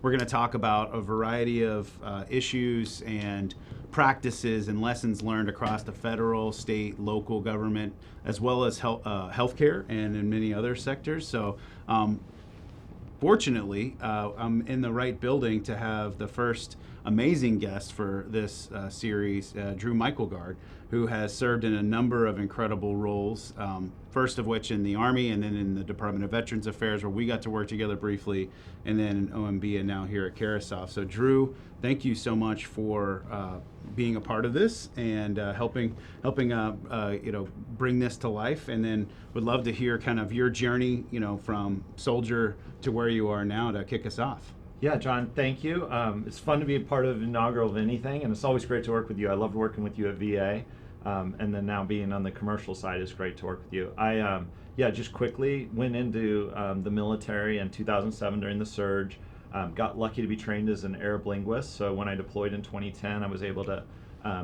we're going to talk about a variety of issues and practices and lessons learned across the federal, state, local government, as well as healthcare and in many other sectors. So fortunately, I'm in the right building to have the first amazing guest for this series, Drew Myklegard, who has served in a number of incredible roles, first of which in the Army and then in the Department of Veterans Affairs, where we got to work together briefly, and then in OMB and now here at Carasoft. So Drew, thank you so much for being a part of this and helping bring this to life. And then would love to hear kind of your journey, from soldier to where you are now to kick us off. Yeah, John, thank you. It's fun to be a part of inaugural of anything, and it's always great to work with you. I loved working with you at VA, and then now being on the commercial side is great to work with you. I just quickly went into the military in 2007 during the surge. Got lucky to be trained as an Arab linguist, so when I deployed in 2010, I was able to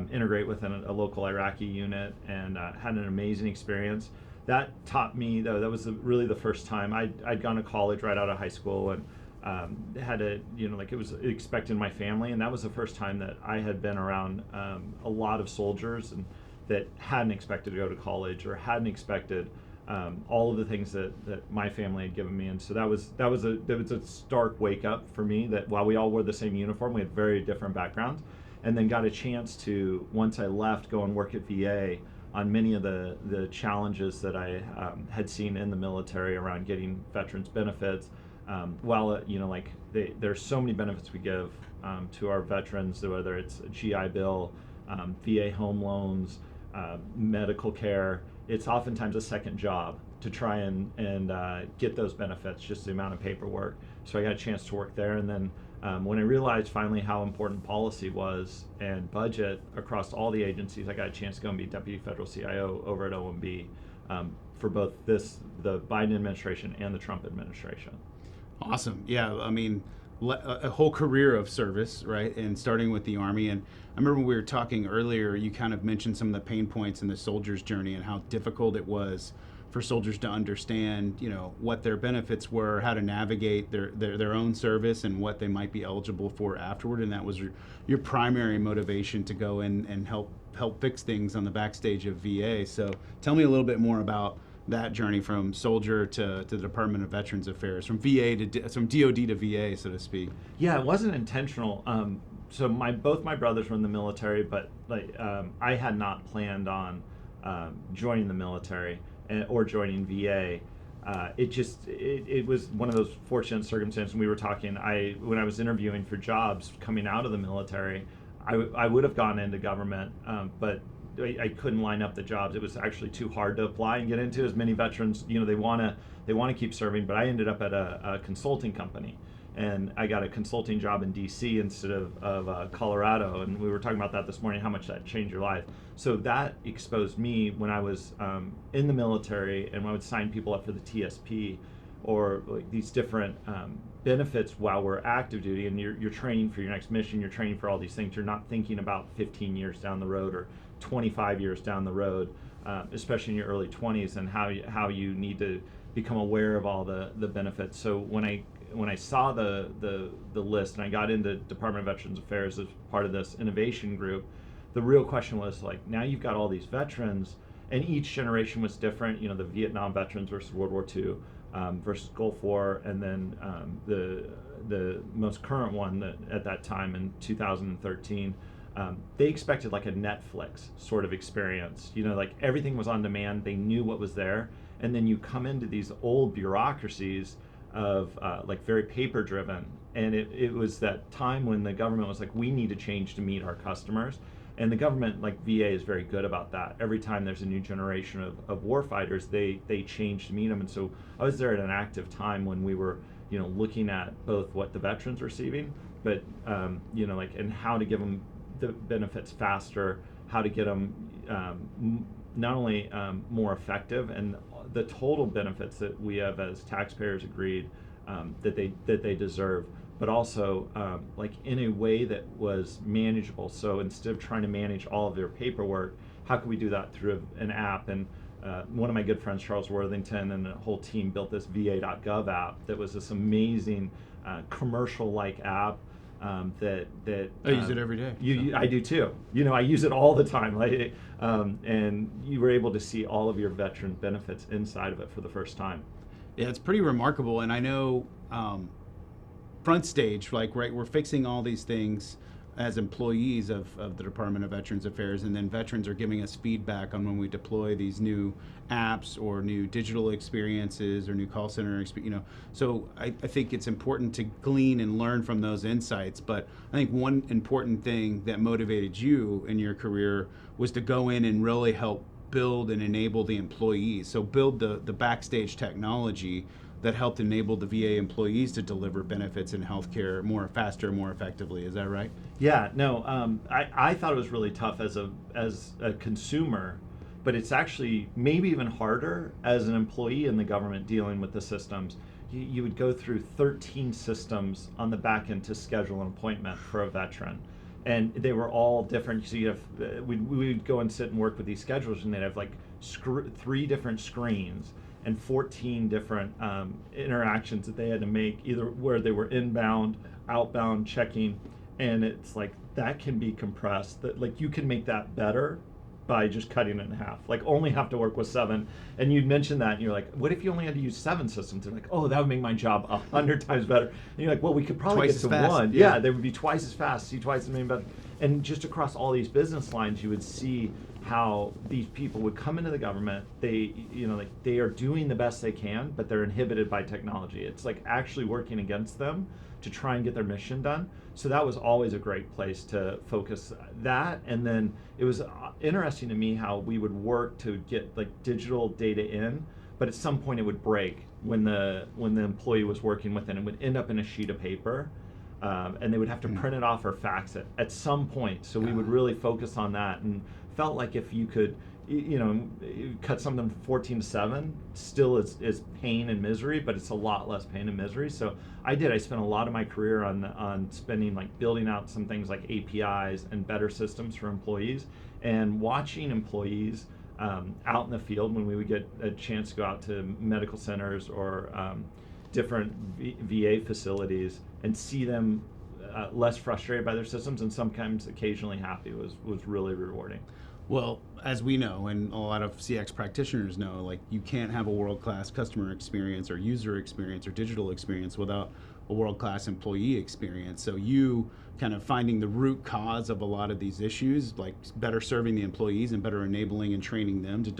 integrate within a local Iraqi unit and had an amazing experience. That taught me, though, that was really the first time. I'd gone to college right out of high school and had it was expected in my family, and that was the first time that I had been around a lot of soldiers and that hadn't expected to go to college or hadn't expected all of the things that my family had given me. And so that was a stark wake up for me, that while we all wore the same uniform, we had very different backgrounds. And then got a chance to, once I left, go and work at VA on many of the challenges that I had seen in the military around getting veterans benefits. There's so many benefits we give to our veterans, whether it's a GI Bill, VA home loans, medical care. It's oftentimes a second job to try and get those benefits, just the amount of paperwork. So I got a chance to work there, and then when I realized finally how important policy was and budget across all the agencies, I got a chance to go and be Deputy Federal CIO over at OMB for both the Biden administration and the Trump administration. Awesome. Yeah, I mean, a whole career of service, right? And starting with the Army. And I remember when we were talking earlier, you kind of mentioned some of the pain points in the soldier's journey and how difficult it was for soldiers to understand, what their benefits were, how to navigate their own service and what they might be eligible for afterward. And that was your primary motivation to go in and help fix things on the backstage of VA. So tell me a little bit more about that journey from soldier to the Department of Veterans Affairs, from DOD to VA, so to speak. Yeah, it wasn't intentional. So both my brothers were in the military, but I had not planned on joining the military or joining VA. It was one of those fortunate circumstances. We were talking. When I was interviewing for jobs coming out of the military, I would have gone into government, but I couldn't line up the jobs. It was actually too hard to apply and get into. As many veterans, they want to keep serving, but I ended up at a consulting company, and I got a consulting job in DC instead of Colorado. And we were talking about that this morning, how much that changed your life. So that exposed me when I was in the military, and when I would sign people up for the TSP or these different benefits while we're active duty, and you're training for your next mission, you're training for all these things. You're not thinking about 15 years down the road or 25 years down the road, especially in your early 20s, and how you need to become aware of all the benefits. So when I saw the list and I got into Department of Veterans Affairs as part of this innovation group, the real question was now you've got all these veterans, and each generation was different. The Vietnam veterans versus World War II versus Gulf War, and then the most current one at that time in 2013. They expected like a Netflix sort of experience, everything was on demand. They knew what was there, and then you come into these old bureaucracies of very paper driven, and it was that time when the government was like, we need to change to meet our customers, and the government, like VA, is very good about that. Every time there's a new generation of warfighters, they change to meet them. And so I was there at an active time when we were looking at both what the veterans were receiving, but and how to give them the benefits faster, how to get them not only more effective, and the total benefits that we have as taxpayers agreed that they deserve, but also in a way that was manageable. So instead of trying to manage all of their paperwork, how can we do that through an app? And one of my good friends, Charles Worthington, and the whole team built this va.gov app that was this amazing commercial-like app that I use it every day. I do too. I use it all the time. And you were able to see all of your veteran benefits inside of it for the first time. Yeah, it's pretty remarkable. And I know front stage, right, we're fixing all these things as employees of the Department of Veterans Affairs, and then veterans are giving us feedback on when we deploy these new apps or new digital experiences or new call center So I think it's important to glean and learn from those insights. But I think one important thing that motivated you in your career was to go in and really help build and enable the employees. So build the backstage technology that helped enable the VA employees to deliver benefits in healthcare faster, more effectively. Is that right? Yeah, no, I thought it was really tough as a consumer, but it's actually maybe even harder as an employee in the government dealing with the systems. You would go through 13 systems on the back end to schedule an appointment for a veteran. And they were all different. So you have, we would go and sit and work with these schedulers, and they'd have like 3 different screens and 14 different interactions that they had to make, either where they were inbound, outbound, checking, and it's like that can be compressed. That like you can make that better by just cutting it in half. Like only have to work with 7. And you mentioned that, and you're like, what if you only had to use 7 systems? They're like, oh, that would make my job 100 times better. And you're like, well, we could probably Twice get to as fast. 1. Yeah, they would be twice as fast, see twice as many better. And just across all these business lines, you would see how these people would come into the government. They are doing the best they can, but they're inhibited by technology. It's like actually working against them to try and get their mission done. So that was always a great place to focus that. And then it was interesting to me how we would work to get like digital data in, but at some point it would break when the employee was working with it. It would end up in a sheet of paper. And they would have to print it off or fax it at some point. So we would really focus on that, and felt like if you could, cut something from 14 to 7, still is pain and misery, but it's a lot less pain and misery. So I spent a lot of my career on spending like building out some things like APIs and better systems for employees, and watching employees out in the field when we would get a chance to go out to medical centers or different VA facilities and see them less frustrated by their systems and sometimes occasionally happy was really rewarding. Well, as we know, and a lot of CX practitioners know, like you can't have a world-class customer experience or user experience or digital experience without a world-class employee experience. So you kind of finding the root cause of a lot of these issues, like better serving the employees and better enabling and training them to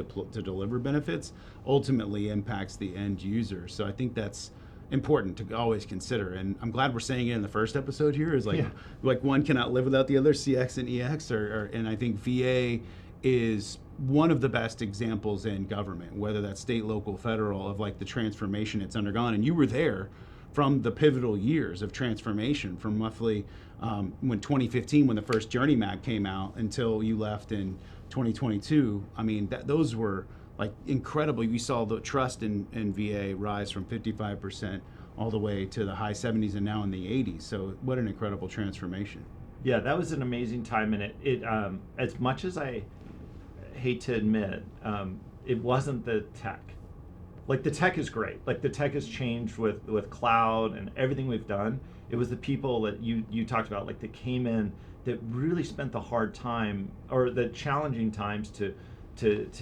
deliver benefits, ultimately impacts the end user. So I think that's important to always consider, and I'm glad we're saying it in the first episode here is like one cannot live without the other, CX and EX, and I think VA is one of the best examples in government, whether that's state, local, federal, of like the transformation it's undergone. And you were there from the pivotal years of transformation, from roughly when 2015, when the first Journey Map came out, until you left in 2022. I mean, those were like incredibly. We saw the trust in VA rise from 55% all the way to the high 70s and now in the 80s. So what an incredible transformation. Yeah, that was an amazing time, and it as much as I hate to admit, it wasn't the tech. Like the tech is great. Like the tech has changed with cloud and everything we've done. It was the people that you talked about, like that came in that really spent the hard time or the challenging times to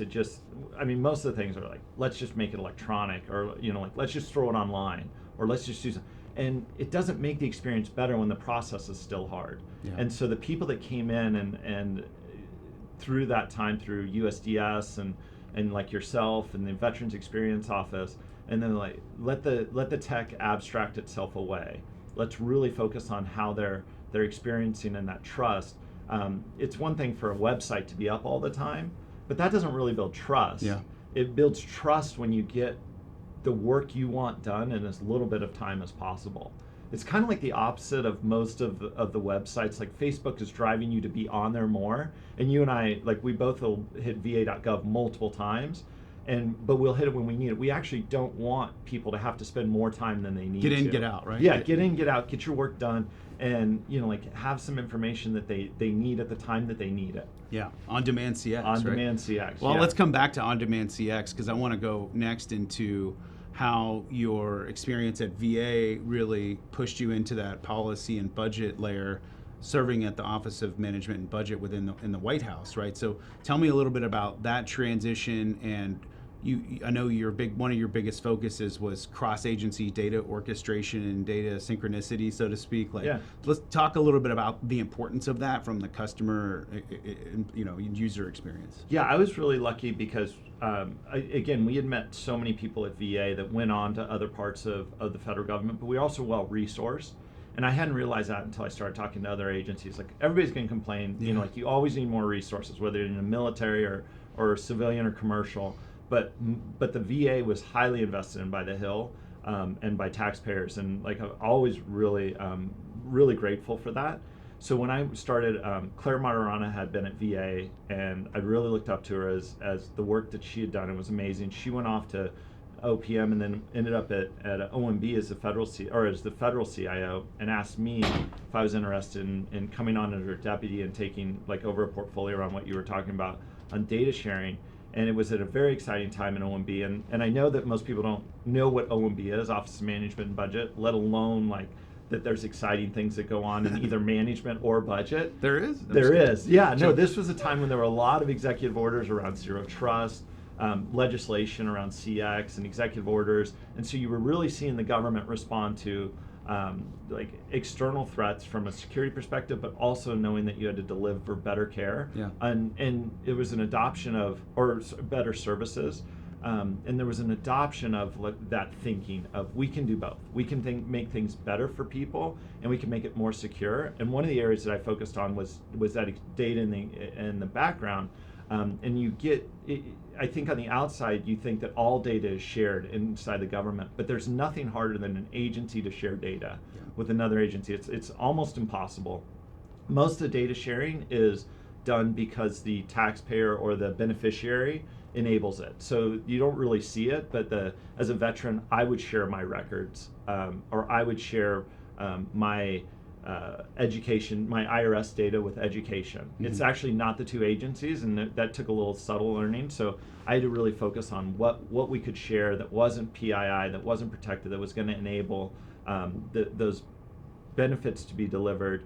just, I mean, most of the things are like, let's just make it electronic, or like let's just throw it online, or let's just do something. And it doesn't make the experience better when the process is still hard. Yeah. And so the people that came in and through that time, through USDS and like yourself and the Veterans Experience Office, and then like let the tech abstract itself away. Let's really focus on how they're experiencing and that trust. It's one thing for a website to be up all the time, but that doesn't really build trust. Yeah. It builds trust when you get the work you want done in as little bit of time as possible. It's kind of like the opposite of most of the websites. Like Facebook is driving you to be on there more, and you and I, like we both will hit va.gov multiple times, but we'll hit it when we need it. We actually don't want people to have to spend more time than they need to. Get in, get out, right? Yeah, get in, get out, get your work done, and like have some information that they need at the time that they need it. Yeah, on-demand CX. On-demand CX. Well, yeah. Let's come back to on-demand CX, because I want to go next into how your experience at VA really pushed you into that policy and budget layer, serving at the Office of Management and Budget in the White House, right? So tell me a little bit about that transition. And I know one of your biggest focuses was cross-agency data orchestration and data synchronicity, so to speak. Let's talk a little bit about the importance of that from the customer, user experience. Yeah, I was really lucky because, again, we had met so many people at VA that went on to other parts of the federal government, but we were also well-resourced. And I hadn't realized that until I started talking to other agencies. Like, everybody's going to complain, you always need more resources, whether you're in the military or civilian or commercial. But the VA was highly invested in by the Hill and by taxpayers, and I'm always really grateful for that. So when I started, Claire Martirana had been at VA, and I really looked up to her as the work that she had done. It was amazing. She went off to OPM and then ended up at OMB as the federal CIO, and asked me if I was interested in coming on as her deputy and taking over a portfolio around what you were talking about on data sharing. And it was at a very exciting time in OMB, and I know that most people don't know what OMB is, Office of Management and Budget, let alone that there's exciting things that go on in either management or budget. There is? There is, yeah. No, this was a time when there were a lot of executive orders around zero trust, legislation around CX and executive orders, and so you were really seeing the government respond to external threats from a security perspective, but also knowing that you had to deliver better care. Yeah. And it was an adoption of, or better services, and there was an adoption of that thinking of, we can do both. We can make things better for people, and we can make it more secure. And one of the areas that I focused on was that data in the background. And you get, I think on the outside, you think that all data is shared inside the government, but there's nothing harder than an agency to share data with another agency. It's almost impossible. Most of the data sharing is done because the taxpayer or the beneficiary enables it. So you don't really see it, but as a veteran, I would share my records, or I would share my education, my IRS data with education. Mm-hmm. It's actually not the two agencies, and that took a little subtle learning. So I had to really focus on what we could share that wasn't PII, that wasn't protected, that was going to enable those benefits to be delivered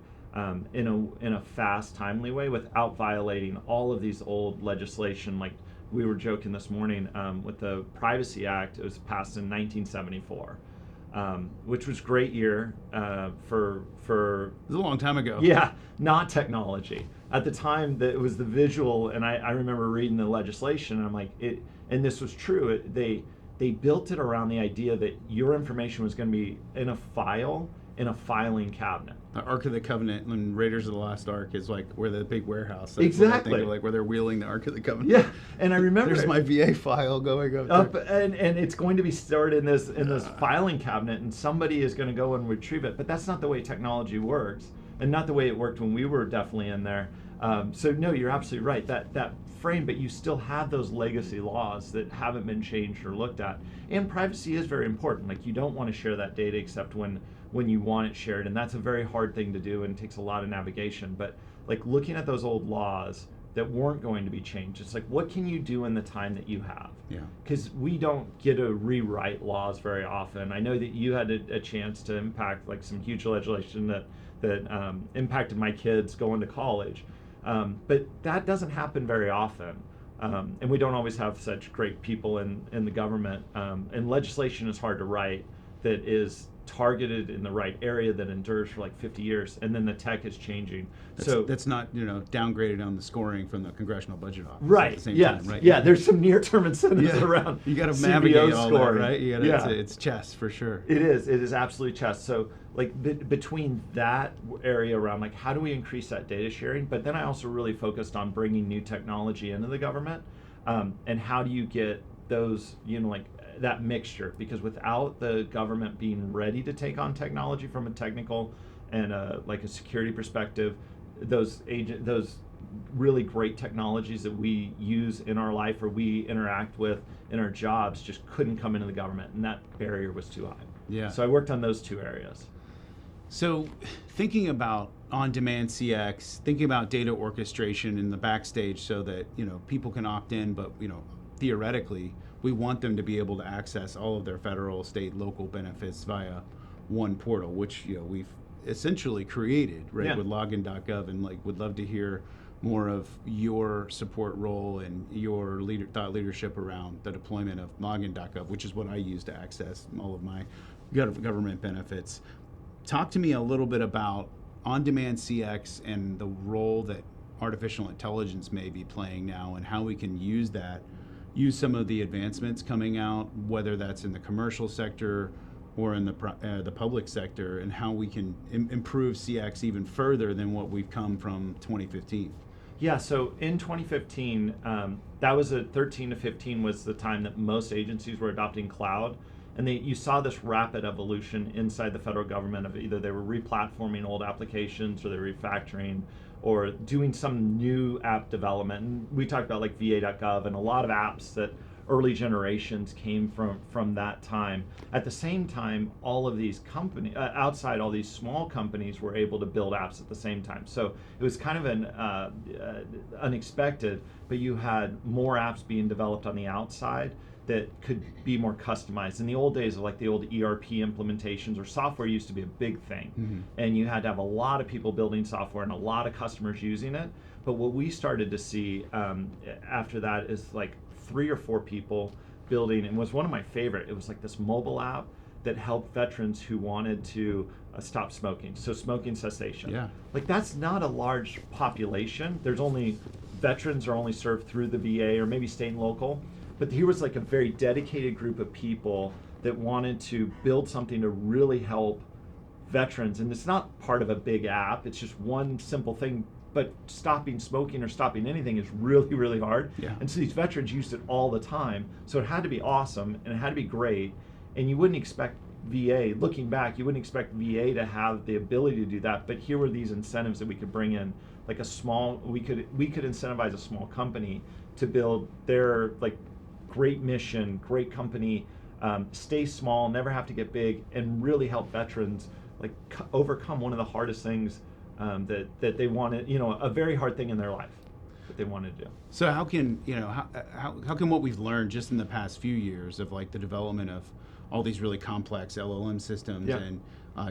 in a fast, timely way without violating all of these old legislation. Like we were joking this morning with the Privacy Act. It was passed in 1974. Which was a great year for. It was a long time ago. Yeah, not technology. At the time, it was the visual, and I remember reading the legislation, and I'm like, and this was true. They built it around the idea that your information was going to be in a file in a filing cabinet. The Ark of the Covenant and Raiders of the Lost Ark is where the big warehouse. That's exactly. What I think of, where they're wheeling the Ark of the Covenant. Yeah, and I remember there's my VA file going up there. And it's going to be stored in this filing cabinet, and somebody is going to go and retrieve it. But that's not the way technology works, and not the way it worked when we were definitely in there. So no, you're absolutely right. That frame, but you still have those legacy laws that haven't been changed or looked at. And privacy is very important. Like, you don't want to share that data except when you want it shared, and that's a very hard thing to do and takes a lot of navigation. But like looking at those old laws that weren't going to be changed, it's like, what can you do in the time that you have? Yeah. Because we don't get to rewrite laws very often. I know that you had a chance to impact some huge legislation that impacted my kids going to college, but that doesn't happen very often. And we don't always have such great people in the government, and legislation is hard to write that is targeted in the right area that endures for 50 years, and then the tech is changing. That's not downgraded on the scoring from the Congressional Budget Office. Right. At the same yes. time, right? Yeah. There's some near-term incentives around. You got to CBO navigate all scoring. that, right? You gotta, it's chess for sure. It is. It is absolutely chess. So between that area around how do we increase that data sharing, but then I also really focused on bringing new technology into the government, and how do you get those that mixture, because without the government being ready to take on technology from a technical and a security perspective, those really great technologies that we use in our life or we interact with in our jobs just couldn't come into the government, and that barrier was too high. Yeah. So I worked on those two areas. So thinking about on-demand CX, thinking about data orchestration in the backstage so that people can opt in, but theoretically, we want them to be able to access all of their federal, state, local benefits via one portal, which we've essentially created, right, Yeah. with login.gov, and like would love to hear more of your support role and your thought leadership around the deployment of login.gov, which is what I use to access all of my government benefits. Talk to me a little bit about on-demand CX and the role that artificial intelligence may be playing now, and how we can use some of the advancements coming out, whether that's in the commercial sector or in the public sector, and how we can improve CX even further than what we've come from 2015. Yeah, so in 2015, that was 13 to 15 was the time that most agencies were adopting cloud. And you saw this rapid evolution inside the federal government of either they were replatforming old applications, or they were refactoring, or doing some new app development. And we talked about like va.gov and a lot of apps that early generations came from that time. At the same time, all of these companies, outside all these small companies, were able to build apps at the same time. So it was kind of an unexpected, but you had more apps being developed on the outside that could be more customized. In the old days of like the old ERP implementations, or software used to be a big thing, and you had to have a lot of people building software and a lot of customers using it. But what we started to see after that is like 3 or 4 people building, and was one of my favorite. It was like this mobile app that helped veterans who wanted to stop smoking, so smoking cessation. Yeah. Like that's not a large population. Veterans are only served through the VA or maybe state and local. But here was like a very dedicated group of people that wanted to build something to really help veterans. And it's not part of a big app, it's just one simple thing. But stopping smoking or stopping anything is really, really hard. Yeah. And so these veterans used it all the time. So it had to be awesome and it had to be great. And you wouldn't expect VA, looking back, you wouldn't expect VA to have the ability to do that. But here were these incentives that we could bring in, like we could incentivize a small company to build their like great mission, great company, stay small, never have to get big, and really help veterans like overcome one of the hardest things that they wanted, a very hard thing in their life that they wanted to do. So how can how can what we've learned just in the past few years of like the development of all these really complex LLM systems and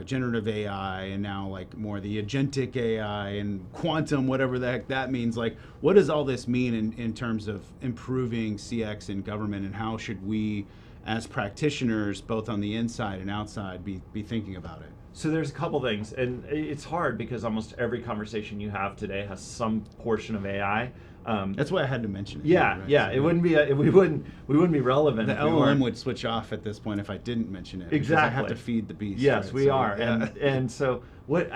generative AI, and now like more the agentic AI and quantum, whatever the heck that means, like what does all this mean in terms of improving CX in government, and how should we as practitioners both on the inside and outside be thinking about it? So there's a couple things, and it's hard because almost every conversation you have today has some portion of AI. That's why I had to mention it. Yeah, right? yeah. So it wouldn't be. We wouldn't be relevant. the if we LLM weren't. would switch off at this point if I didn't mention it. Exactly. Because I have to feed the beast. Yes, right? we So, are. yeah. And so what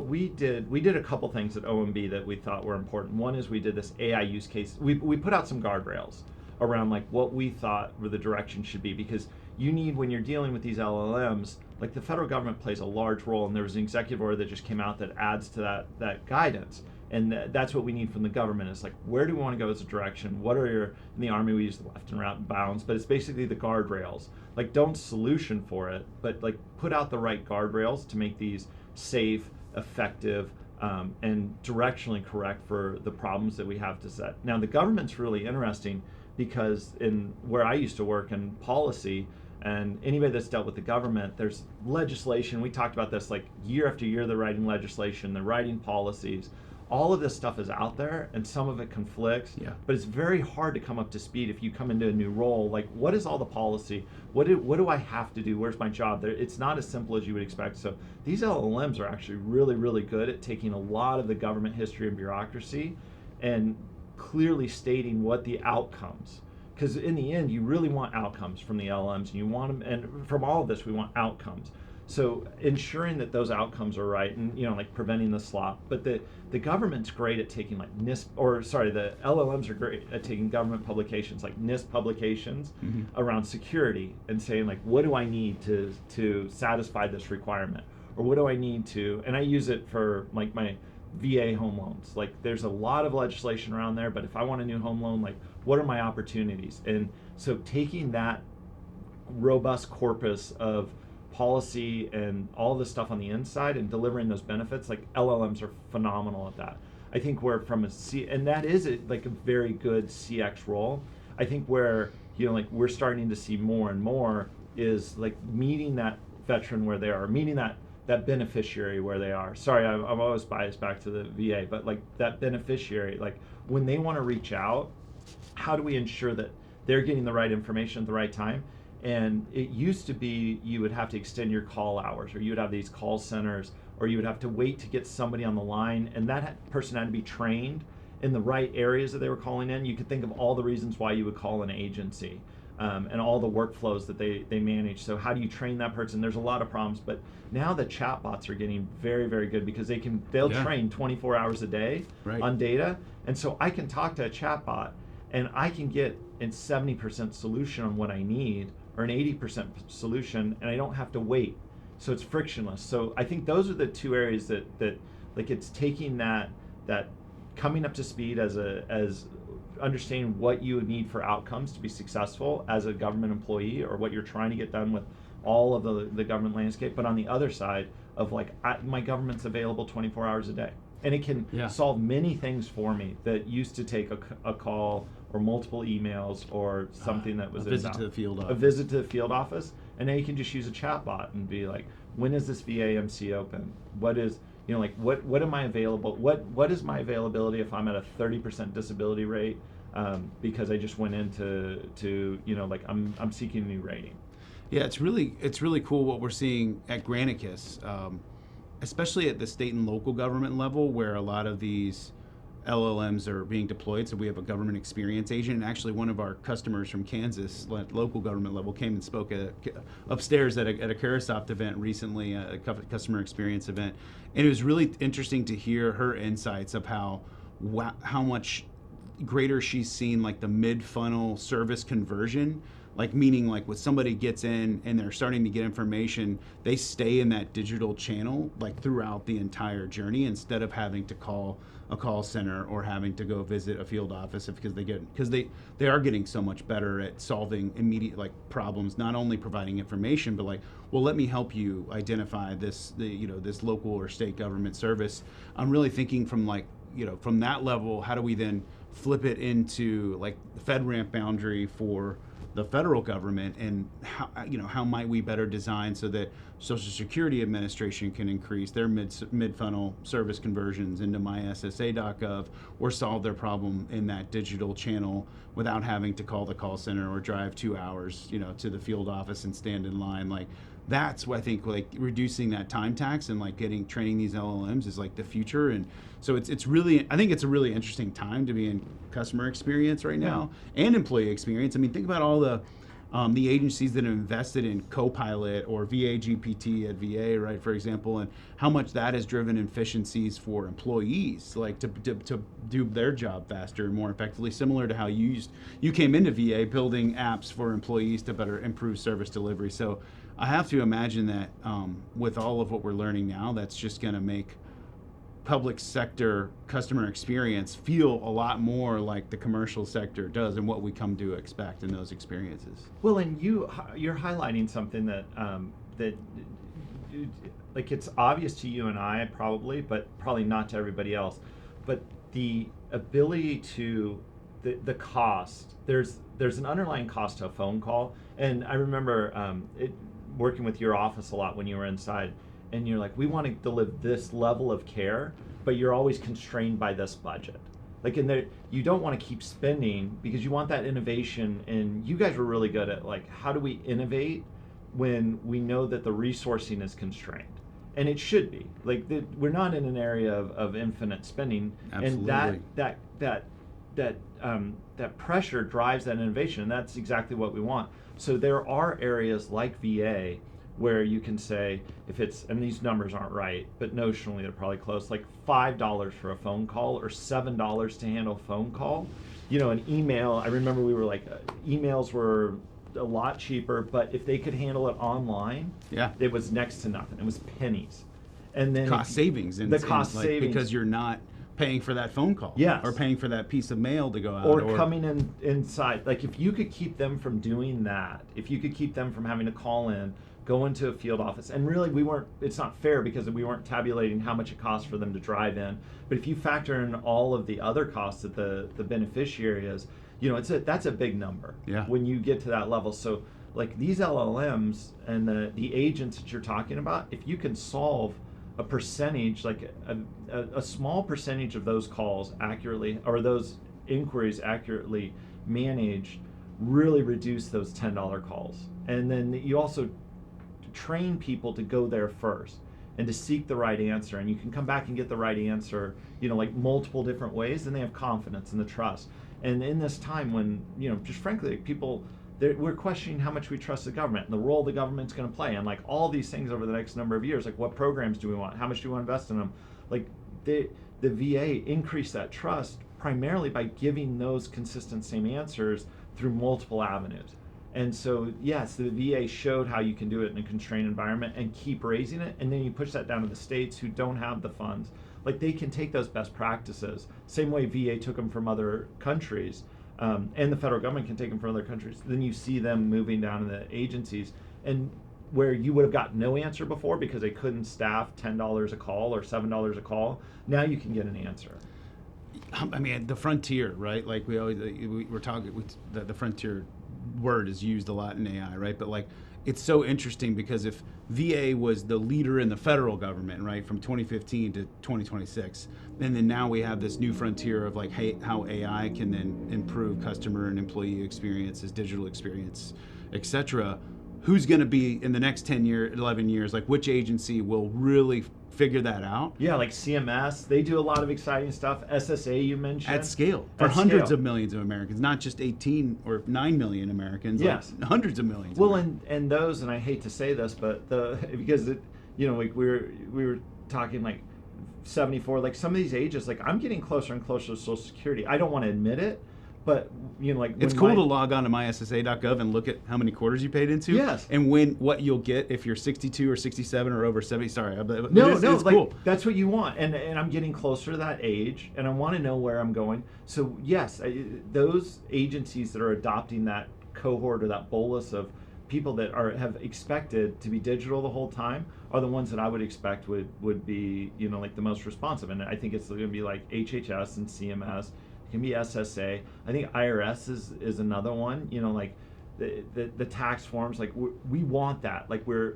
we did a couple things at OMB that we thought were important. One is we did this AI use case. We put out some guardrails around like what we thought were the direction should be, because you need, when you're dealing with these LLMs, like the federal government plays a large role, and there was an executive order that just came out that adds to that guidance. And that's what we need from the government, is like, where do we want to go as a direction? What are in the Army we use the left and right bounds, but it's basically the guardrails. Like, don't solution for it, but like put out the right guardrails to make these safe, effective, and directionally correct for the problems that we have to set. Now, the government's really interesting because in where I used to work in policy, and anybody that's dealt with the government, there's legislation. We talked about this, like year after year, they're writing legislation, they're writing policies. All of this stuff is out there, and some of it conflicts, but it's very hard to come up to speed if you come into a new role. Like, what is all the policy? What do I have to do? Where's my job? It's not as simple as you would expect. So these LLMs are actually really, really good at taking a lot of the government history and bureaucracy and clearly stating what the outcomes. Because in the end, you really want outcomes from the LLMs, and you want them, and from all of this, we want outcomes. So ensuring that those outcomes are right, and like preventing the slop. But the government's great at taking like the LLMs are great at taking government publications like NIST publications around security and saying like, what do I need to satisfy this requirement, or what do I need to? And I use it for like my VA home loans. Like, there's a lot of legislation around there, but if I want a new home loan, like, what are my opportunities? And so taking that robust corpus of policy and all this stuff on the inside and delivering those benefits, like LLMs are phenomenal at that. I think we're and that is like a very good CX role. I think where like we're starting to see more and more is like meeting that veteran where they are, meeting that beneficiary where they are. Sorry, I'm always biased back to the VA, but like that beneficiary, like when they want to reach out, how do we ensure that they're getting the right information at the right time? And it used to be you would have to extend your call hours, or you would have these call centers, or you would have to wait to get somebody on the line, and that person had to be trained in the right areas that they were calling in. You could think of all the reasons why you would call an agency, and all the workflows that they manage. So how do you train that person? There's a lot of problems, but now the chatbots are getting very, very good because they'll train 24 hours a day on data. And so I can talk to a chatbot and I can get a 70% solution on what I need, or an 80% solution, and I don't have to wait. So it's frictionless. So I think those are the two areas that like it's taking that coming up to speed as understanding what you would need for outcomes to be successful as a government employee, or what you're trying to get done with all of the government landscape. But on the other side of like, my government's available 24 hours a day, and it can solve many things for me that used to take a call or multiple emails or something that was a visit to the field office. A visit to the field office. And now you can just use a chatbot and be like, when is this VA-MC open? What is, like what am I available? What is my availability if I'm at a 30% disability rate, because I just went into like I'm seeking a new rating. Yeah, it's really cool what we're seeing at Granicus, especially at the state and local government level, where a lot of these LLMs are being deployed. So we have a government experience agent, and actually one of our customers from Kansas, at local government level, came and spoke upstairs at a Carasoft event recently, a customer experience event, and it was really interesting to hear her insights of how much greater she's seen like the mid-funnel service conversion. Like, meaning like when somebody gets in and they're starting to get information, they stay in that digital channel like throughout the entire journey, instead of having to call a call center or having to go visit a field office, because they are getting so much better at solving immediate like problems, not only providing information, but like, well, let me help you identify this local or state government service. I'm really thinking from like, from that level, how do we then flip it into like the FedRAMP boundary for the federal government, and how might we better design so that Social Security Administration can increase their mid-funnel service conversions into myssa.gov, or solve their problem in that digital channel without having to call the call center or drive 2 hours to the field office and stand in line. Like, that's what I think, like reducing that time tax and like training these LLMs is like the future. And so it's really, I think it's a really interesting time to be in customer experience right now, and employee experience. I mean, think about all the agencies that have invested in Copilot or VA GPT at VA, right, for example, and how much that has driven efficiencies for employees, like to do their job faster and more effectively, similar to how you came into VA building apps for employees to better improve service delivery. So I have to imagine that with all of what we're learning now, that's just going to make public sector customer experience feel a lot more like the commercial sector does, and what we come to expect in those experiences. Well, and you're highlighting something that like it's obvious to you and I probably, but probably not to everybody else. But the ability to the cost, there's an underlying cost to a phone call, and I remember working with your office a lot when you were inside. And you're like, we want to deliver this level of care, but you're always constrained by this budget. Like, you don't want to keep spending because you want that innovation. And you guys were really good at like, how do we innovate when we know that the resourcing is constrained? And it should be. Like, we're not in an area of infinite spending. Absolutely. And that pressure drives that innovation, and that's exactly what we want. So there are areas like VA where you can say, if it's, and these numbers aren't right, but notionally they're probably close, like $5 for a phone call or $7 to handle a phone call. An email, I remember we were like, emails were a lot cheaper, but if they could handle it online, it was next to nothing. It was pennies. And then cost savings. Because you're not paying for that phone call, or paying for that piece of mail to go out, or coming inside. Like, if you could keep them from doing that, if you could keep them from having to call in go into a field office, and really it's not fair because we weren't tabulating how much it costs for them to drive in. But if you factor in all of the other costs that the beneficiary is, that's a big number. Yeah. When you get to that level. So like these LLMs and the agents that you're talking about, if you can solve a percentage, like a small percentage of those calls accurately, or those inquiries accurately managed, really reduce those $10 calls. And then you also train people to go there first and to seek the right answer, and you can come back and get the right answer, like multiple different ways, and they have confidence and the trust. And in this time when, just frankly, people, we're questioning how much we trust the government and the role the government's going to play, and like all these things over the next number of years, like what programs do we want, how much do we want to invest in them, like the VA increased that trust primarily by giving those consistent same answers through multiple avenues. And so, yes, the VA showed how you can do it in a constrained environment and keep raising it, and then you push that down to the states who don't have the funds. Like they can take those best practices, same way VA took them from other countries, and the federal government can take them from other countries. Then you see them moving down in the agencies, and where you would have got no answer before because they couldn't staff $10 a call or $7 a call, now you can get an answer. I mean, the frontier, right? Like we're talking, the frontier word is used a lot in AI, right? But like, it's so interesting because if VA was the leader in the federal government, right, from 2015 to 2026, and then now we have this new frontier of like, hey, how AI can then improve customer and employee experiences, digital experience, etc. Who's going to be in the next 11 years, like which agency will really figure that out? Yeah, like CMS, they do a lot of exciting stuff. SSA, you mentioned. At scale. For hundreds of millions of Americans, not just 18 or 9 million Americans, yes. Like hundreds of millions. Well, and those, and I hate to say this, but because like we were talking like 74, like some of these ages, like I'm getting closer and closer to Social Security. I don't want to admit it, but like it's cool to log on to myssa.gov and look at how many quarters you paid into. Yes. And what you'll get if you're 62 or 67 or over 70. Sorry, no, it's like, cool. That's what you want, and I'm getting closer to that age, and I want to know where I'm going. So yes, those agencies that are adopting that cohort or that bolus of people that have expected to be digital the whole time are the ones that I would expect would be like the most responsive. And I think it's going to be like HHS and CMS. Can be SSA. I think IRS is another one. Like the tax forms. Like we want that. Like we're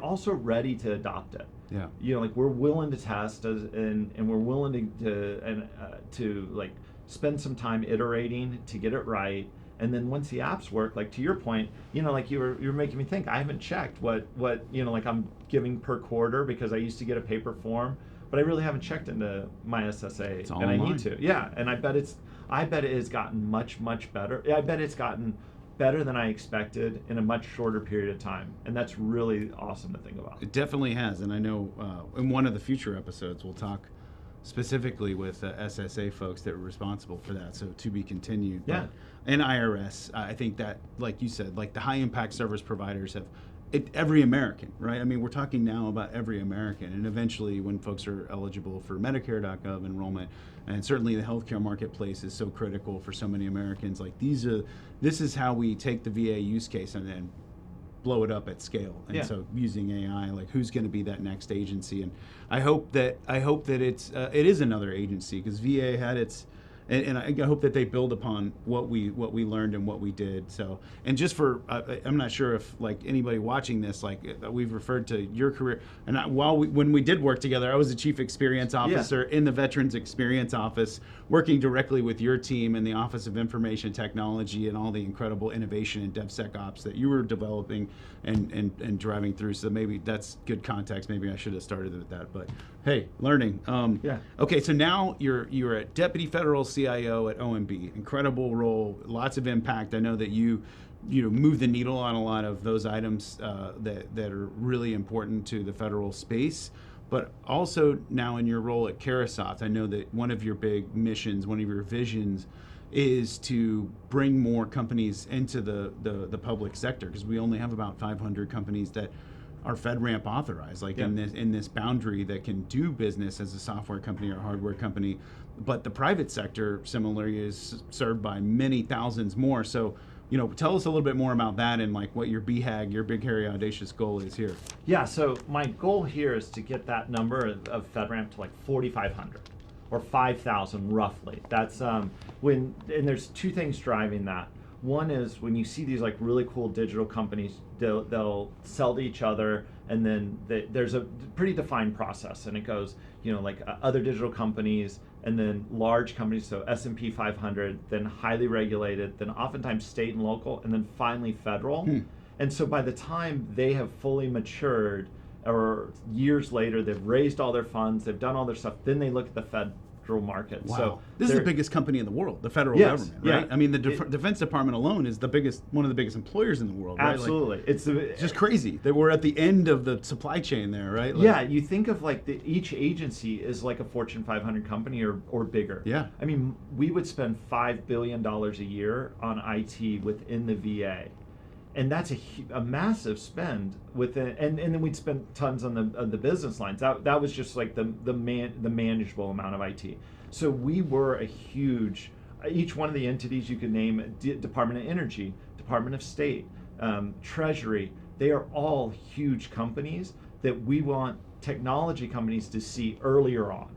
also ready to adopt it. Yeah. Like we're willing to test and we're willing to like spend some time iterating to get it right. And then once the apps work, like to your point, like you're making me think. I haven't checked what like I'm giving per quarter because I used to get a paper form. But I really haven't checked into my SSA, and I need to. Yeah, and I bet it has gotten much better. I bet it's gotten better than I expected in a much shorter period of time, and that's really awesome to think about. It definitely has, and I know in one of the future episodes we'll talk specifically with SSA folks that are responsible for that. So to be continued. Yeah. And IRS, I think that, like you said, like the high impact service providers have. Every American, right? I mean, we're talking now about every American, and eventually when folks are eligible for Medicare.gov enrollment, and certainly the healthcare marketplace is so critical for so many Americans, like this is how we take the VA use case and then blow it up at scale. And so using AI, like who's going to be that next agency? And I hope that it is another agency, because VA had its. And I hope that they build upon what we learned and what we did. So, and just for, I'm not sure if like anybody watching this, like we've referred to your career. And when we did work together, I was the chief experience officer in the Veterans Experience Office, working directly with your team in the Office of Information Technology and all the incredible innovation in DevSecOps that you were developing and driving through. So maybe that's good context. Maybe I should have started with that. But hey, learning. Okay, so now you're a deputy federal CIO at OMB. Incredible role, lots of impact. I know that you move the needle on a lot of those items that are really important to the federal space. But also now in your role at Carahsoft, I know that one of your big missions, one of your visions, is to bring more companies into the public sector, because we only have about 500 companies that are FedRAMP authorized, like in this boundary that can do business as a software company or a hardware company. But the private sector similarly is served by many thousands more. So tell us a little bit more about that and like what your BHAG, your big hairy audacious goal is here. Yeah, so my goal here is to get that number of FedRAMP to like 4,500 or 5,000 roughly. That's and there's two things driving that. One is when you see these like really cool digital companies, they'll sell to each other, and then there's a pretty defined process, and it goes, like other digital companies, and then large companies, so S&P 500, then highly regulated, then oftentimes state and local, and then finally federal. And so by the time they have fully matured, or years later, they've raised all their funds, they've done all their stuff, then they look at the federal market. Wow. So this is the biggest company in the world, the federal government, right? Yeah. I mean, the Defense Department alone is one of the biggest employers in the world, right? Absolutely. Like, it's just crazy that we're at the end of the supply chain there, right? Like, yeah, you think of like each agency is like a Fortune 500 company or bigger. Yeah. I mean, we would spend $5 billion a year on IT within the VA. And that's a massive spend within, and then we'd spend tons on the business lines. That was just like the manageable amount of IT. So we were a huge, each one of the entities you could name, Department of Energy, Department of State, Treasury, they are all huge companies that we want technology companies to see earlier on.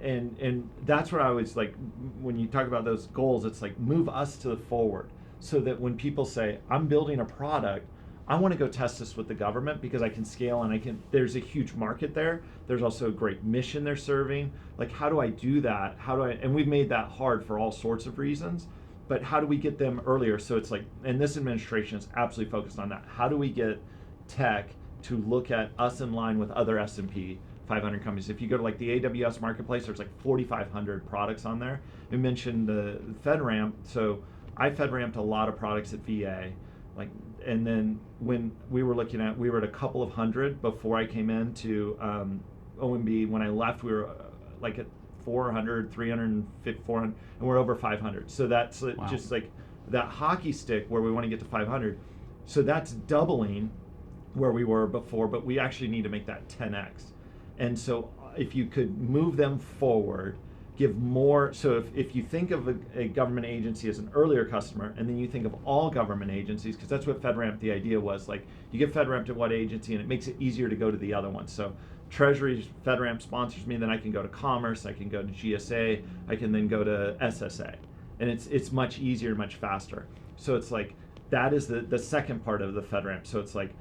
And that's where I was like, when you talk about those goals, it's like move us to the forward. So that when people say, I'm building a product, I want to go test this with the government because I can scale and there's a huge market there. There's also a great mission they're serving. Like, how do I do that? And we've made that hard for all sorts of reasons, but how do we get them earlier? So it's like, and this administration is absolutely focused on that. How do we get tech to look at us in line with other S&P 500 companies? If you go to like the AWS marketplace, there's like 4,500 products on there. We mentioned the FedRAMP. So I FedRAMPed a lot of products at VA, and then when we were at a couple of hundred before I came into OMB. When I left, we were like at 400, 350, 400, and we're over 500. So that's Wow. just like that hockey stick where we want to get to 500. So that's doubling where we were before, but we actually need to make that 10x. And so if you could move them forward, give more. So if you think of a government agency as an earlier customer, and then you think of all government agencies, because that's what FedRAMP, the idea was, like you get FedRAMP to what agency, and it makes it easier to go to the other one. So Treasury FedRAMP sponsors me, then I can go to Commerce, I can go to GSA, I can then go to SSA, and it's much easier, much faster. So it's like that is the second part of the FedRAMP. So it's like,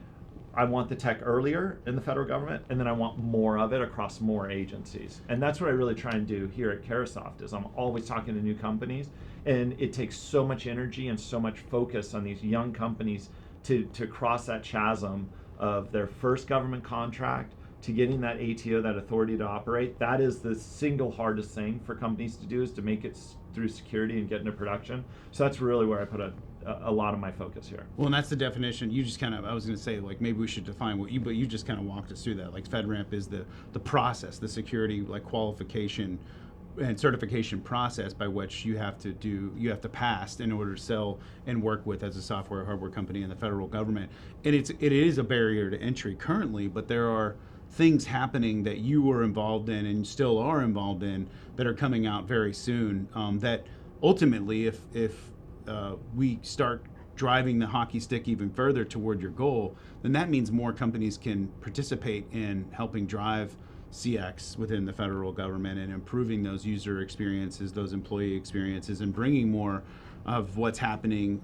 I want the tech earlier in the federal government, and then I want more of it across more agencies. And that's what I really try and do here at Carahsoft, is I'm always talking to new companies, and it takes so much energy and so much focus on these young companies to cross that chasm of their first government contract to getting that ATO, that authority to operate. That is the single hardest thing for companies to do, is to make it through security and get into production. So that's really where I put a lot of my focus here. Well, and that's the definition. You just kind of, I was going to say, like, maybe we should define but you just kind of walked us through that. Like, FedRAMP is the process, the security, like, qualification and certification process by which you have to pass in order to sell and work with as a software hardware company in the federal government. And it is a barrier to entry currently, but there are things happening that you were involved in and still are involved in that are coming out very soon, that ultimately, if we start driving the hockey stick even further toward your goal, then that means more companies can participate in helping drive CX within the federal government and improving those user experiences, those employee experiences, and bringing more of what's happening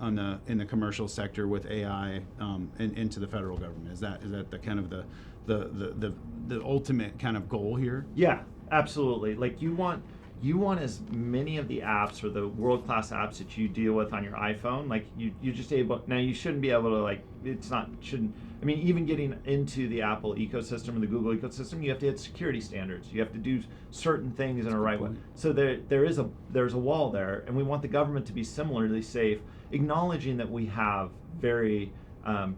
in the commercial sector with AI into the federal government. Is that the kind of the ultimate kind of goal here? Yeah, absolutely. Like you want as many of the apps or the world-class apps that you deal with on your iPhone, like you're just able, now you shouldn't be able to, like, I mean, even getting into the Apple ecosystem or the Google ecosystem, you have to hit security standards. You have to do certain things in a right way. So there's a wall there, and we want the government to be similarly safe, acknowledging that we have very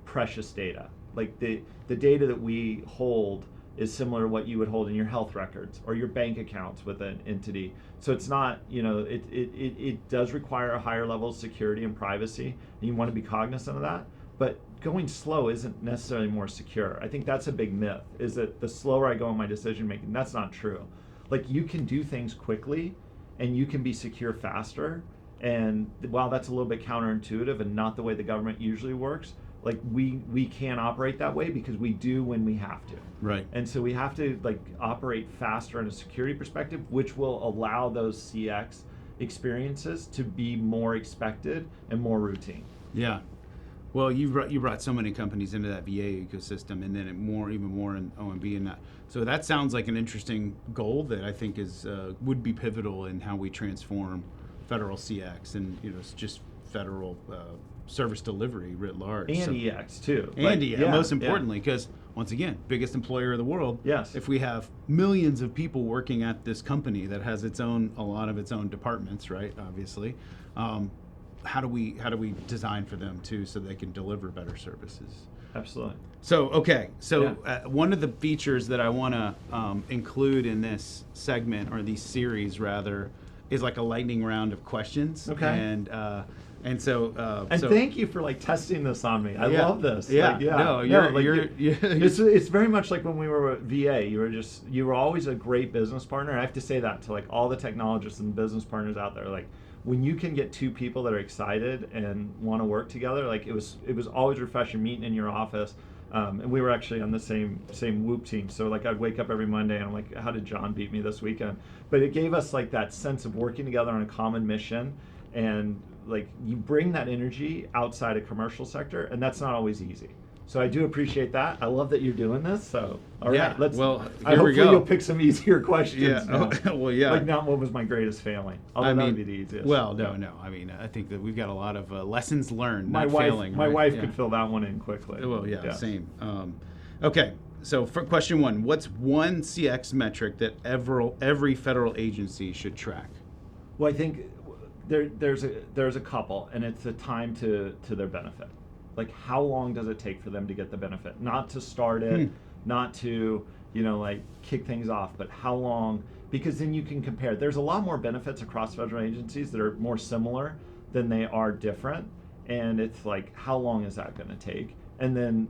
precious data. Like the data that we hold is similar to what you would hold in your health records or your bank accounts with an entity. So it's not, it does require a higher level of security and privacy, and you want to be cognizant of that. But going slow isn't necessarily more secure. I think that's a big myth, is that the slower I go in my decision making. That's not true. Like, you can do things quickly and you can be secure faster, And while that's a little bit counterintuitive and not the way the government usually works, like we can't operate that way because we do when we have to. Right. And so we have to like operate faster in a security perspective, which will allow those CX experiences to be more expected and more routine. Yeah. Well, you brought so many companies into that VA ecosystem, and then even more in OMB and that. So that sounds like an interesting goal that I think is would be pivotal in how we transform federal CX and it's just federal service delivery writ large. And EX too. And EX, most importantly, because once again, biggest employer of the world. Yes. If we have millions of people working at this company that has a lot of its own departments, right? Obviously. How do we design for them too so they can deliver better services? Absolutely. So one of the features that I want to include in this segment or these series rather is like a lightning round of questions. Okay. And so thank you for like testing this on me. I love this. Yeah. Like, yeah. No, it's very much like when we were at VA. You were always a great business partner. I have to say that to like all the technologists and business partners out there. Like when you can get two people that are excited and want to work together, like it was always refreshing meeting in your office. And we were actually on the same Whoop team. So like I'd wake up every Monday and I'm like, how did John beat me this weekend? But it gave us like that sense of working together on a common mission, and like you bring that energy outside a commercial sector, and that's not always easy. So I do appreciate that. I love that you're doing this. So all right, let's. Well, hopefully you'll pick some easier questions. Yeah. Now. Well, yeah. Like not what was my greatest failing. Although that would be the easiest. Well, no. I mean, I think that we've got a lot of lessons learned. My not wife, failing. my right? wife could fill that one in quickly. Well, yeah. Same. Okay. So for question one, what's one CX metric that every federal agency should track? Well, I think there's a couple, and it's the time to their benefit. Like how long does it take for them to get the benefit? Not to start it, not to like kick things off, but how long? Because then you can compare. There's a lot more benefits across federal agencies that are more similar than they are different, and it's like how long is that going to take? And then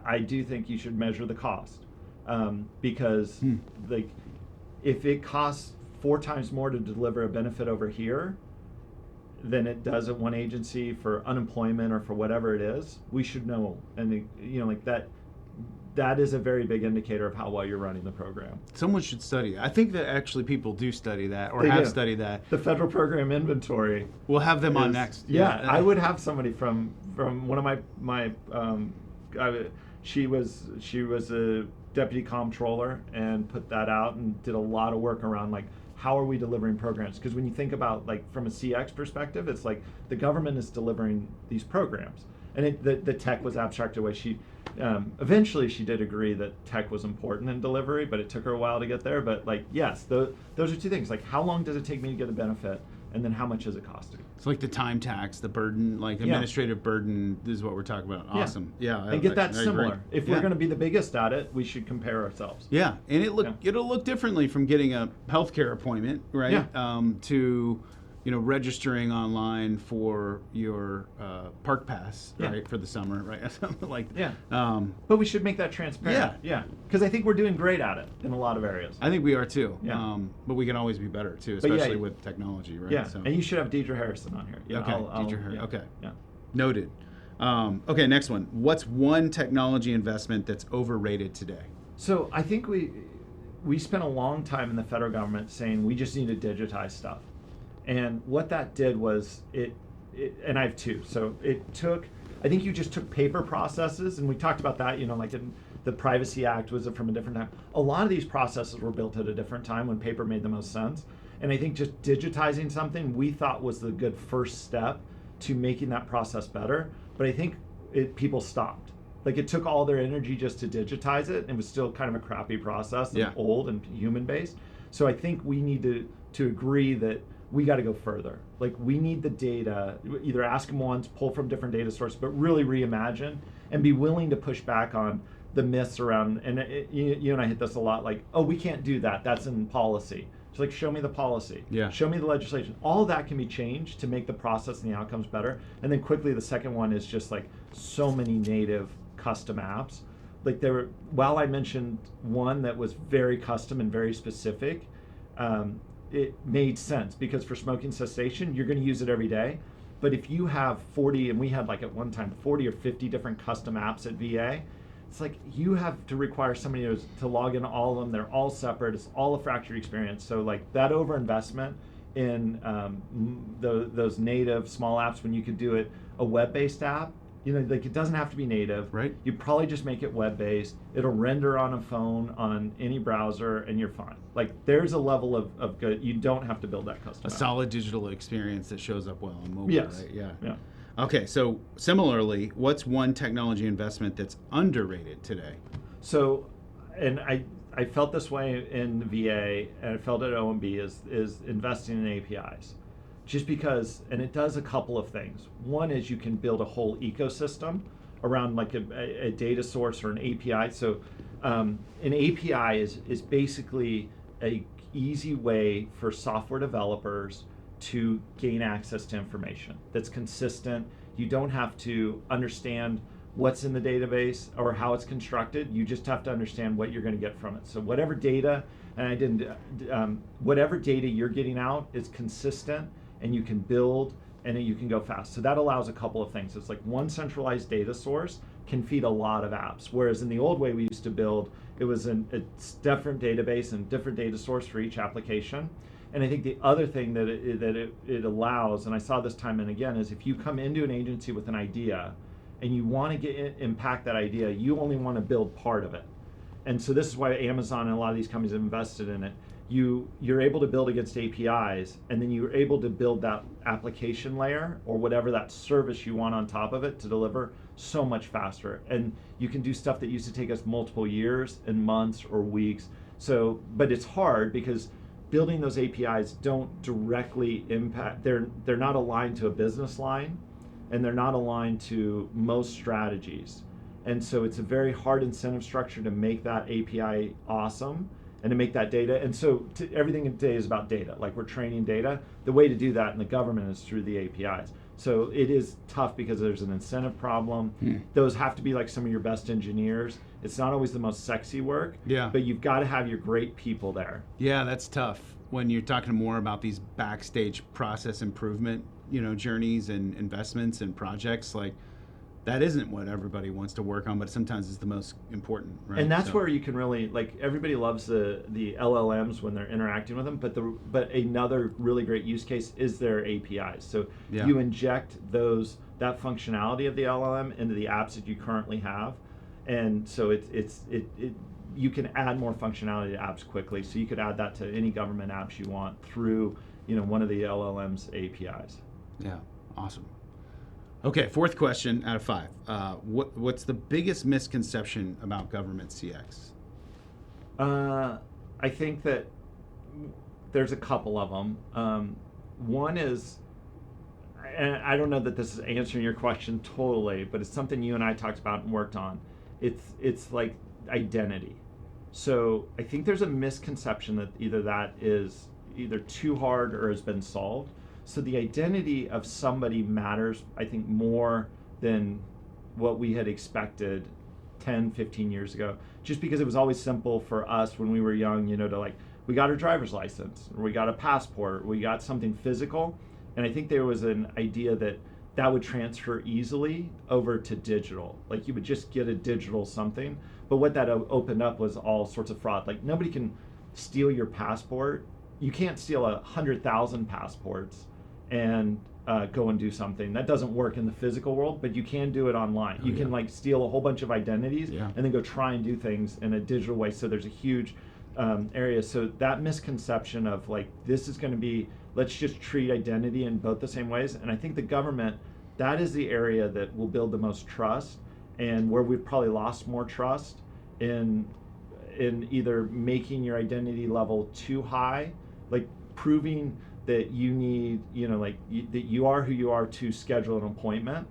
I do think you should measure the cost, because like if it costs 4 times more to deliver a benefit over here than it does at one agency for unemployment or for whatever it is, we should know. And like that is a very big indicator of how well you're running the program. Someone should study it. I think that actually people do study that or have studied that. The federal program inventory. We'll have them on next. Yeah, I would have somebody from one of my she was a deputy comptroller and put that out and did a lot of work around like how are we delivering programs? Because when you think about like from a CX perspective, it's like the government is delivering these programs, and the tech was abstracted away. She eventually she did agree that tech was important in delivery, but it took her a while to get there. But like yes, those are two things. Like how long does it take me to get a benefit, and then how much is it costing? It's like the time tax, the burden, like administrative burden. This is what we're talking about. Awesome. Yeah. And get that similar. If we're going to be the biggest at it, we should compare ourselves. Yeah, and it'll look differently from getting a healthcare appointment, right? Yeah. To registering online for your park pass, right, for the summer, right? Something like that. Yeah. But we should make that transparent. Yeah. Because I think we're doing great at it in a lot of areas. I think we are too. Yeah. But we can always be better too, especially with technology, right? Yeah. So. And you should have Deidre Harrison on here. Yeah. Okay. Deidre Harrison. Okay. Yeah. Noted. Okay. Next one. What's one technology investment that's overrated today? So I think we spent a long time in the federal government saying we just need to digitize stuff. And what that did was and I have two. So I think you just took paper processes, and we talked about that, like in the Privacy Act was from a different time. A lot of these processes were built at a different time when paper made the most sense. And I think just digitizing something we thought was the good first step to making that process better. But I think people stopped. Like it took all their energy just to digitize it, and it was still kind of a crappy process and old and human-based. So I think we need to agree that we got to go further. Like we need the data, either ask them once, pull from different data sources, but really reimagine and be willing to push back on the myths around, and you and I hit this a lot, like, oh, we can't do that. That's in policy. It's like, show me the policy. Yeah. Show me the legislation. All of that can be changed to make the process and the outcomes better. And then quickly, the second one is just like so many native custom apps. Like while I mentioned one that was very custom and very specific, it made sense, because for smoking cessation, you're going to use it every day. But if you have 40, and we had like at one time 40 or 50 different custom apps at VA, it's like you have to require somebody to log into all of them. They're all separate. It's all a fractured experience. So like that overinvestment in those native small apps, when you could do it a web-based app, like it doesn't have to be native. Right. You probably just make it web-based. It'll render on a phone, on any browser, and you're fine. Like there's a level of good. You don't have to build that custom app. Solid digital experience that shows up well on mobile. Yes. Right? Yeah. Yeah. Okay, so similarly, what's one technology investment that's underrated today? So, and I felt this way in the VA, and I felt at OMB, is investing in APIs. Just because, and it does a couple of things. One is you can build a whole ecosystem around like a data source or an API. So an API is basically a easy way for software developers to gain access to information that's consistent. You don't have to understand what's in the database or how it's constructed. You just have to understand what you're going to get from it. So whatever data, whatever data you're getting out is consistent, and you can build and you can go fast. So that allows a couple of things. It's like one centralized data source can feed a lot of apps. Whereas in the old way we used to build, it was a different database and different data source for each application. And I think the other thing that it allows, and I saw this time and again, is if you come into an agency with an idea and you want to impact that idea, you only want to build part of it. And so this is why Amazon and a lot of these companies have invested in it. You're able to build against APIs, and then you're able to build that application layer or whatever that service you want on top of it to deliver so much faster. And you can do stuff that used to take us multiple years and months or weeks. So, but it's hard because building those APIs don't directly impact, they're not aligned to a business line, and they're not aligned to most strategies. And so it's a very hard incentive structure to make that API awesome and to make that data. And so everything today is about data. Like we're training data. The way to do that in the government is through the APIs. So it is tough because there's an incentive problem. Those have to be like some of your best engineers. It's not always the most sexy work, but you've got to have your great people there. Yeah, that's tough when you're talking more about these backstage process improvement, journeys and investments and projects. Like that isn't what everybody wants to work on, but sometimes it's the most important, right? And that's where you can really, like, everybody loves the LLMs when they're interacting with them, but another really great use case is their APIs. So you inject that functionality of the LLM into the apps that you currently have, and so you can add more functionality to apps quickly. So you could add that to any government apps you want through one of the LLM's APIs. Yeah, awesome. Okay, fourth question out of 5. What's the biggest misconception about government CX? I think that there's a couple of them. One is, and I don't know that this is answering your question totally, but it's something you and I talked about and worked on. It's like identity. So I think there's a misconception that that is either too hard or has been solved. So the identity of somebody matters, I think, more than what we had expected 10, 15 years ago, just because it was always simple for us when we were young, to like, we got a driver's license, or we got a passport, we got something physical. And I think there was an idea that would transfer easily over to digital. Like you would just get a digital something. But what that opened up was all sorts of fraud. Like nobody can steal your passport. You can't steal 100,000 passports and go and do something. That doesn't work in the physical world, but you can do it online. You can like steal a whole bunch of identities and then go try and do things in a digital way. So there's a huge area. So that misconception of like, this is going to be, let's just treat identity in both the same ways. And I think the government, that is the area that will build the most trust, and where we've probably lost more trust in either making your identity level too high, like proving that you need, that you are who you are to schedule an appointment.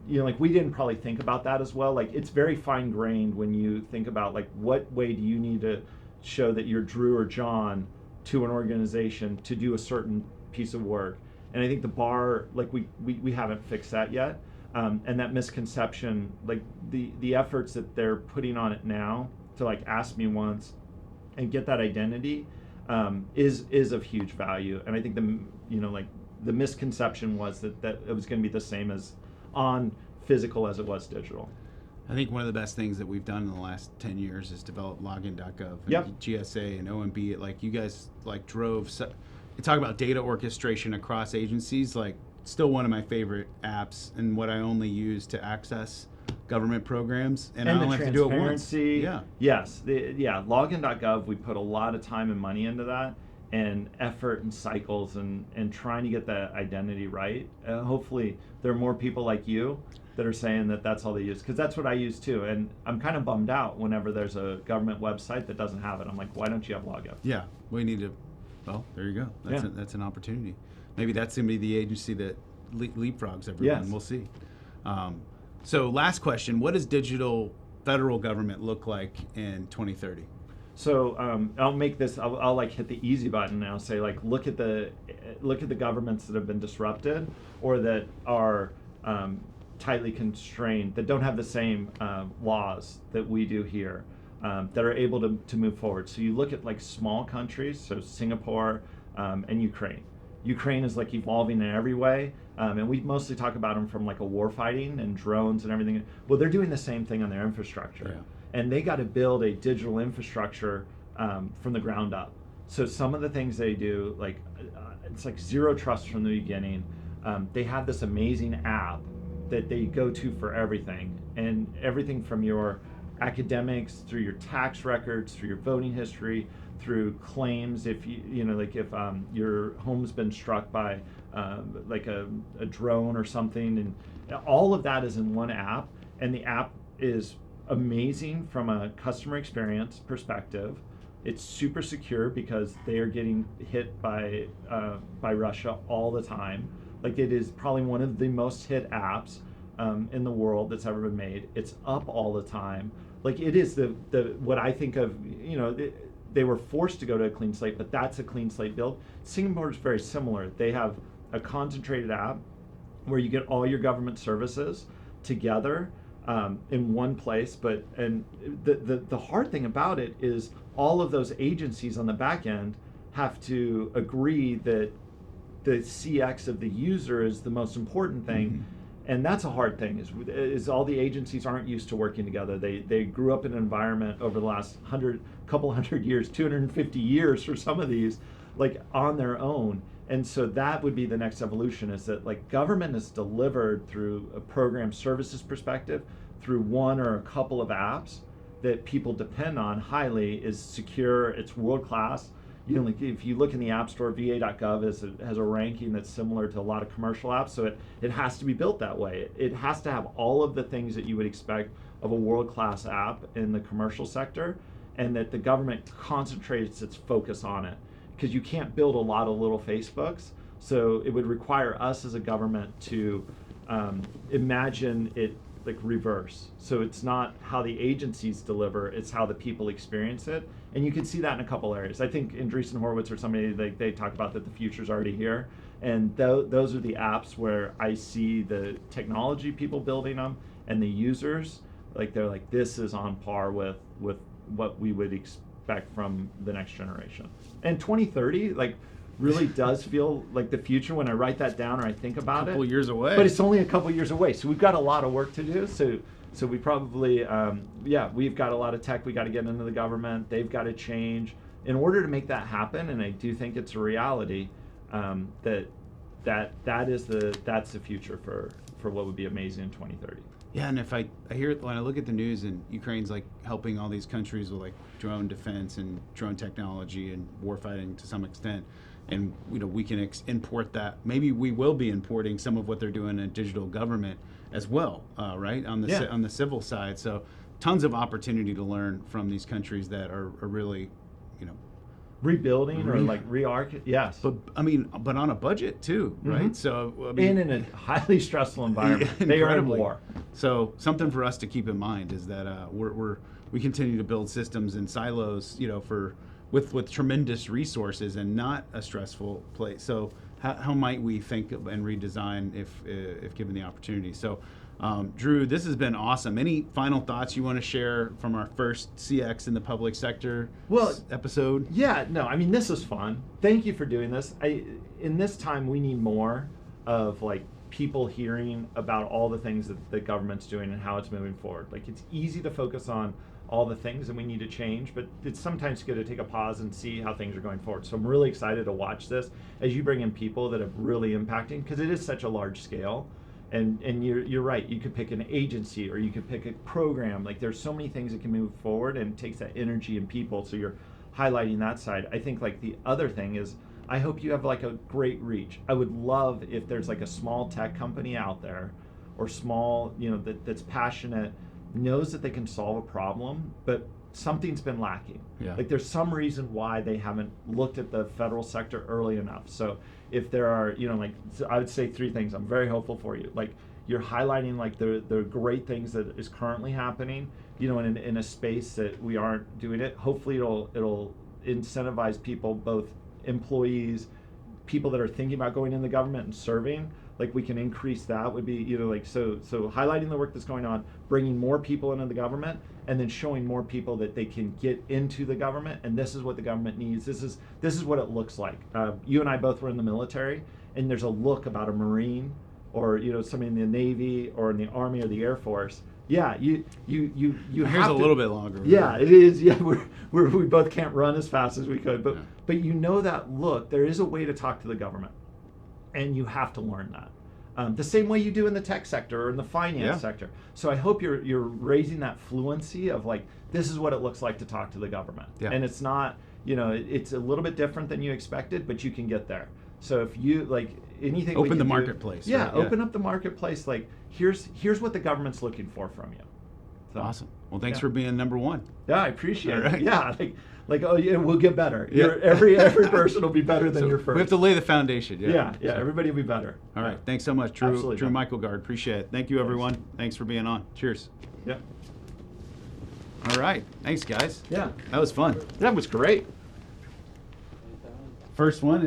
Like we didn't probably think about that as well. Like it's very fine grained when you think about like, what way do you need to show that you're Drew or John to an organization to do a certain piece of work. And I think the bar, like we haven't fixed that yet. And that misconception, like the efforts that they're putting on it now to like ask me once and get that identity, is of huge value. And I think the misconception was that it was going to be the same as on physical as it was digital. I think one of the best things that we've done in the last 10 years is develop login.gov and Yep. GSA and OMB. Like you guys drove, you talk about data orchestration across agencies, like still one of my favorite apps and what I only use to access government programs. And I the only have to do it once. transparency. Yeah. Yes. Login.gov, we put a lot of time and money into that, and effort and cycles and trying to get that identity right. Hopefully there are more people like you that are saying that that's all they use, because that's what I use too. And I'm kind of bummed out whenever there's a government website that doesn't have it. I'm like, why don't you have login? Yeah, we need to. Well, there you go. That's an opportunity. Maybe that's going to be the agency that leapfrogs everyone. Yes. We'll see. So last question, what does digital federal government look like in 2030? So I'll make this. I'll like hit the easy button and I'll say, like, look at the governments that have been disrupted or that are tightly constrained, that don't have the same laws that we do here, that are able to move forward. So you look at like small countries, so Singapore and Ukraine. Ukraine is like evolving in every way, and we mostly talk about them from like a war fighting and drones and everything. Well, they're doing the same thing on their infrastructure, and they got to build a digital infrastructure from the ground up. So some of the things they do, like it's like zero trust from the beginning. They have this amazing app that they go to for everything, and everything from your academics through your tax records, through your voting history, through claims, if if your home's been struck by like a drone or something, and all of that is in one app. And the app is amazing from a customer experience perspective. It's super secure because they are getting hit by Russia all the time. Like, it is probably one of the most hit apps in the world that's ever been made. It's up all the time. Like, it is the what I think of, they were forced to go to a clean slate, but that's a clean slate build. Singapore is very similar. They have a concentrated app where you get all your government services together in one place. And the hard thing about it is all of those agencies on the back end have to agree that the CX of the user is the most important thing. Mm-hmm. And that's a hard thing, is all the agencies aren't used to working together. They grew up in an environment over the last couple hundred years, 250 years for some of these, like on their own. And so that would be the next evolution, is that like government is delivered through a program services perspective, through one or a couple of apps that people depend on highly, is secure, it's world-class. Like if you look in the App Store, va.gov has a ranking that's similar to a lot of commercial apps, so it has to be built that way. It has to have all of the things that you would expect of a world-class app in the commercial sector, and that the government concentrates its focus on it. Because you can't build a lot of little Facebooks, so it would require us as a government to imagine it like reverse. So it's not how the agencies deliver, it's how the people experience it. And you can see that in a couple areas. I think Andreessen Horowitz or somebody, they talk about that the future's already here. And those are the apps where I see the technology people building them and the users, like they're like, this is on par with what we would expect from the next generation. And 2030, like, really does feel like the future when I write that down or I think about it. A couple years away. But it's only a couple years away. So we've got a lot of work to do. So we probably, we've got a lot of tech we got to get into the government. They've got to change in order to make that happen. And I do think it's a reality that's the future for what would be amazing in 2030. Yeah, and if I hear it, when I look at the news, and Ukraine's like helping all these countries with like drone defense and drone technology and warfighting to some extent, and we can import that. Maybe we will be importing some of what they're doing in digital government as well, right? On the civil side. So tons of opportunity to learn from these countries that are really, rebuilding or like yes. But but on a budget too, right? Mm-hmm. So and in a highly stressful environment, they are in war. So something for us to keep in mind is that we continue to build systems in silos, with tremendous resources and not a stressful place. So how might we think and redesign if given the opportunity? So Drew, this has been awesome. Any final thoughts you want to share from our first CX in the public sector episode? Yeah, no, I mean, this is fun. Thank you for doing this. In this time, we need more of like people hearing about all the things that the government's doing and how it's moving forward. Like, it's easy to focus on all the things that we need to change, but it's sometimes good to take a pause and see how things are going forward. So I'm really excited to watch this as you bring in people that are really impacting, because it is such a large scale. And you're right, you could pick an agency or you could pick a program. Like, there's so many things that can move forward, and it takes that energy and people, so you're highlighting that side. I think like the other thing is, I hope you have like a great reach. I would love if there's like a small tech company out there, or small, that's passionate, knows that they can solve a problem, but something's been lacking. Yeah. Like, there's some reason why they haven't looked at the federal sector early enough. So if there are, so I would say 3 things. I'm very hopeful for you. Like, you're highlighting like the great things that is currently happening, in a space that we aren't doing it. Hopefully it'll incentivize people, both employees, people that are thinking about going in the government and serving. Like, we can increase that would be, so highlighting the work that's going on, bringing more people into the government, and then showing more people that they can get into the government, and this is what the government needs. This is what it looks like. You and I both were in the military, and there's a look about a Marine, or somebody in the Navy or in the Army or the Air Force. Yeah, you Here's have a to, little bit longer. Yeah, it is. Yeah, we both can't run as fast as we could, but Yeah. but that look, there is a way to talk to the government, and you have to learn that. The same way you do in the tech sector or in the finance sector. So I hope you're raising that fluency of like, this is what it looks like to talk to the government. Yeah. And it's not, it's a little bit different than you expected, but you can get there. So if you like anything, Open the marketplace. Yeah, right? open up the marketplace. Like, here's what the government's looking for from you. So, Awesome. Well, thanks for being number 1. Yeah, I appreciate All right. it. Yeah, like oh yeah, we'll get better. Yeah. Every person will be better than your first. We have to lay the foundation. Yeah, So- everybody will be better. All right. Thanks so much, Drew. Absolutely. Drew Myklegard. Appreciate it. Thank you, everyone. Thanks for being on. Cheers. Yeah. All right. Thanks, guys. Yeah. That was fun. That was great. First one.